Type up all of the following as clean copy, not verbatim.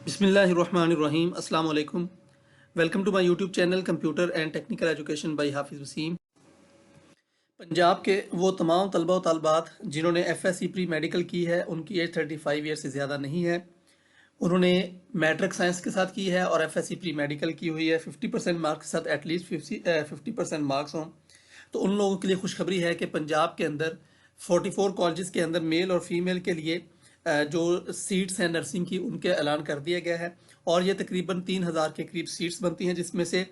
बिस्मिल्लाहिर्रहमानिर्रहीम अस्सलाम वालेकुम। Welcome to my YouTube channel computer and technical education by Hafiz Waseem. Punjab के वो तमाम तलबा व तलबात जिन्होंने एफएससी प्री मेडिकल की है, उनकी एज 35 ईयर से ज़्यादा नहीं है। उन्होंने मैट्रिक साइंस के साथ की है और एफएससी प्री मेडिकल की हुई है। 50% मार्क्स के साथ एटलीस्ट 50% मार्क्स हों तो उन लोगों के लिए खुशखबरी है कि पंजाब के अंदर 44 कॉलेजेस के अंदर मेल और फीमेल के लिए जो सीट्स हैं नर्सिंग की, उनके ऐलान कर दिया गया है और ये तकरीबन 3000 के करीब सीट्स बनती हैं, जिसमें से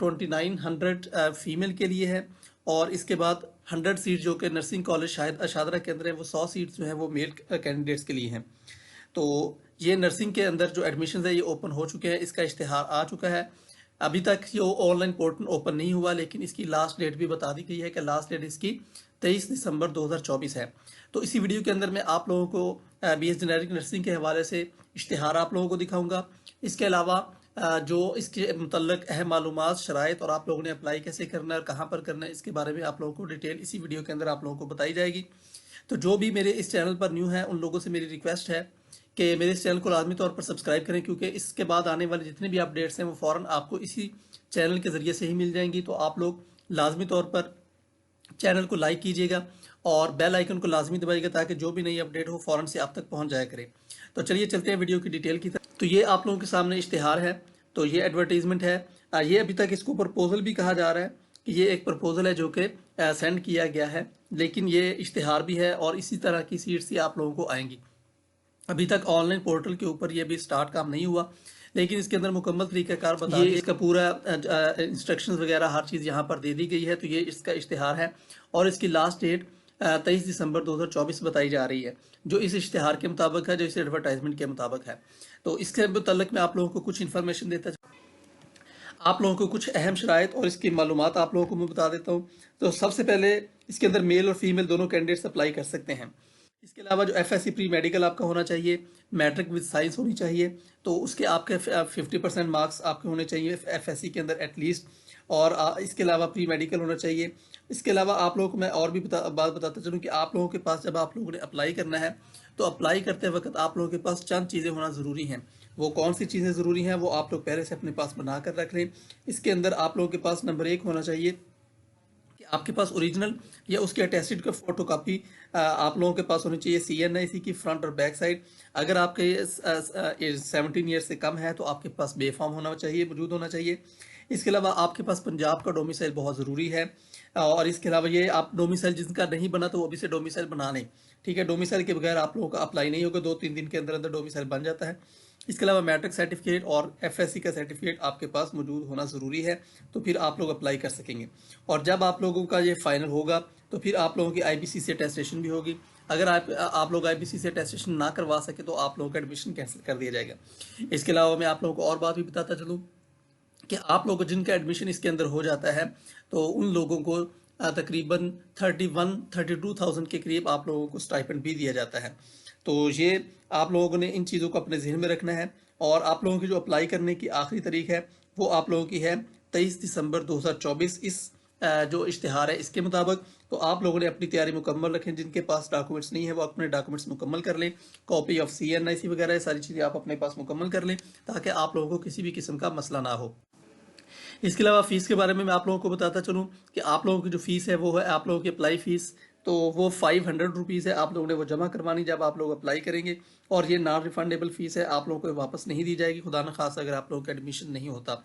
2900 फीमेल के लिए है और इसके बाद 100 सीट जो कि नर्सिंग कॉलेज शायद अशादरा के अंदर है, वो 100 सीट्स जो हैं वो मेल कैंडिडेट्स के लिए हैं। तो ये नर्सिंग के अंदर जो एडमिशन है ये ओपन हो चुके हैं, इसका इश्तिहार आ चुका है। अभी तक जो ऑनलाइन पोर्टल ओपन नहीं हुआ, लेकिन इसकी लास्ट डेट भी बता दी गई है कि लास्ट डेट इसकी 23 दिसंबर 2024 है। तो इसी वीडियो के अंदर मैं आप लोगों को बीएस जेनेरिक नर्सिंग के हवाले से इश्तिहार आप लोगों को दिखाऊंगा। इसके अलावा जो इसके मुतल्लक अहम मालूमात, शराइत और आप लोगों ने अप्लाई कैसे करना है और कहाँ पर करना है, इसके बारे में आप लोगों को डिटेल इसी वीडियो के अंदर आप लोगों को बताई जाएगी। तो जो भी मेरे इस चैनल पर न्यू है, उन लोगों से मेरी रिक्वेस्ट है कि मेरे इस चैनल को लाजमी तौर पर सब्सक्राइब करें, क्योंकि इसके बाद आने वाले जितने भी अपडेट्स हैं वो फ़ौरन आपको इसी चैनल के ज़रिए से ही मिल जाएंगी। तो आप लोग लाजमी तौर पर चैनल को लाइक कीजिएगा और बेल आइकन को लाजमी दबाइएगा ताकि जो भी नई अपडेट हो फ़ौरन से आप तक पहुंच जाया करे। तो चलिए चलते हैं वीडियो की डिटेल की तरफ। तो ये आप लोगों के सामने इश्तिहार है, तो ये एडवर्टीजमेंट है। ये अभी तक इसको प्रपोजल भी कहा जा रहा है कि ये एक प्रपोजल है जो कि सेंड किया गया है, लेकिन ये इश्तिहार भी है और इसी तरह की सीट्स ही आप लोगों को आएंगी। अभी तक ऑनलाइन पोर्टल के ऊपर ये भी स्टार्ट काम नहीं हुआ, लेकिन इसके अंदर मुकम्मल तरीक़ाकार बता ये इसका पूरा इंस्ट्रक्शंस वगैरह हर चीज़ यहाँ पर दे दी गई है। तो ये इसका इश्तिहार है और इसकी लास्ट डेट 23 दिसंबर 2024 बताई जा रही है, जो इस इश्तिहार के मुताबिक है, जो इस एडवर्टाइजमेंट के मुताबिक है। तो इसके मुतल्लिक मैं आप लोगों को कुछ इन्फॉर्मेशन देता आप लोगों को कुछ अहम शराइत और इसकी मालूमात आप लोगों को मैं बता देता हूँ। तो सबसे पहले इसके अंदर मेल और फीमेल दोनों कैंडिडेट्स अप्लाई कर सकते हैं। इसके अलावा जो एफएससी प्री मेडिकल आपका होना चाहिए, मैट्रिक विद साइंस होनी चाहिए, तो उसके आपके 50% मार्क्स आपके होने चाहिए एफएससी के अंदर एटलीस्ट, और इसके अलावा प्री मेडिकल होना चाहिए। इसके अलावा आप लोगों को मैं और भी बात बताता चलूँ कि आप लोगों के पास जब आप लोगों ने अप्लाई करना है तो अप्लाई करते वक्त आप लोगों के पास चंद चीज़ें होना ज़रूरी हैं। वो कौन सी चीज़ें ज़रूरी हैं वो आप लोग पहले से अपने पास बना कर रख लें। इसके अंदर आप लोगों के पास नंबर 1 होना चाहिए कि आपके पास ओरिजिनल या उसके अटेस्टेड का फोटो कापी आप लोगों के पास होनी चाहिए, CNIC की फ्रंट और बैक साइड। अगर आपके 17 ईयर से कम है तो आपके पास बे फॉर्म होना चाहिए, मौजूद होना चाहिए। इसके अलावा आपके पास पंजाब का डोमिसाइल बहुत ज़रूरी है और इसके अलावा ये आप डोमिसाइल जिनका नहीं बना तो वो अभी से डोमिसाइल बना लें, ठीक है। डोमिसाइल के बगैर आप लोगों का अप्लाई नहीं होगा, 2-3 दिन के अंदर अंदर डोमिसाइल बन जाता है। इसके अलावा मैट्रिक सर्टिफिकेट और एफएससी का सर्टिफिकेट आपके पास मौजूद होना ज़रूरी है, तो फिर आप लोग अप्लाई कर सकेंगे। और जब आप लोगों का ये फाइनल होगा तो फिर आप लोगों की IBC से अटेस्टेशन भी होगी। अगर आप लोग IBC से अटेस्टेशन ना करवा सके तो आप लोगों का एडमिशन कैंसिल कर दिया जाएगा। इसके अलावा मैं आप लोगों को और बात भी बताता चलूँ कि आप लोगों को जिनका एडमिशन इसके अंदर हो जाता है तो उन लोगों को तकरीबन 32,000 के करीब आप लोगों को स्टाइपेंड भी दिया जाता है। तो ये आप लोगों ने इन चीज़ों को अपने जहन में रखना है। और आप लोगों की जो अप्लाई करने की आखिरी तारीख है वो आप लोगों की है 23 दिसंबर 2024। इस जो इश्तिहार है इसके मुताबिक तो आप लोगों ने अपनी तैयारी मुकम्मल रखें। जिनके पास डॉक्यूमेंट्स नहीं है वो अपने डॉक्यूमेंट्स मुकम्मल कर लें, कॉपी ऑफ CNIC वगैरह सारी चीज़ें आप अपने पास मुकम्मल कर लें ताकि आप लोगों को किसी भी किस्म का मसला ना हो। इसके अलावा फ़ीस के बारे में मैं आप लोगों को बताता चलूँ कि आप लोगों की जो फ़ीस है वो है आप लोगों की अप्लाई फ़ीस, तो वो 500 रुपीज़ है। आप लोगों ने वो जमा करवानी जब आप लोग अप्लाई करेंगे और ये नॉन रिफंडेबल फ़ीस है, आप लोगों को वापस नहीं दी जाएगी खुदा न खासा अगर आप लोगों का एडमिशन नहीं होता।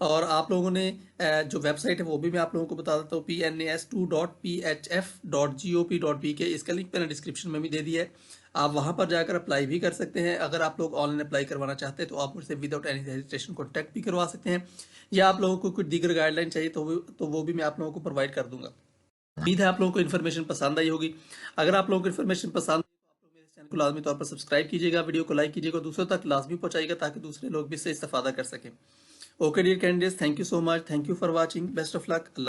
और आप लोगों ने जो वेबसाइट है वो भी मैं आप लोगों को बता देता हूँ, PNAS2.phf.gop.bk। इसका लिंक मैंने डिस्क्रिप्शन में भी दे दिया है, आप वहाँ पर जाकर अप्लाई भी कर सकते हैं। अगर आप लोग ऑनलाइन अप्लाई करवाना चाहते हैं तो आप मुझसे विदाउट एनी हेजिटेशन कॉन्टैक्ट भी करवा सकते हैं, या आप लोगों को कुछ दीगर गाइडलाइन चाहिए तो वो भी मैं आप लोगों को प्रोवाइड कर दूंगा। उम्मीद है आप लोगों को इन्फॉर्मेशन पसंद आई होगी। अगर आप लोगों को इन्फॉर्मेशन पसंद आई तो आप लोग मेरे चैनल को लाजमी तौर पर सब्सक्राइब कीजिएगा, वीडियो को लाइक कीजिएगा, दूसरों तक लाजमी पहुंचाइएगा ताकि दूसरे लोग भी इससे इस्तेफादा कर सकें। Okay dear candidates, thank you so much, thank you for watching, best of luck.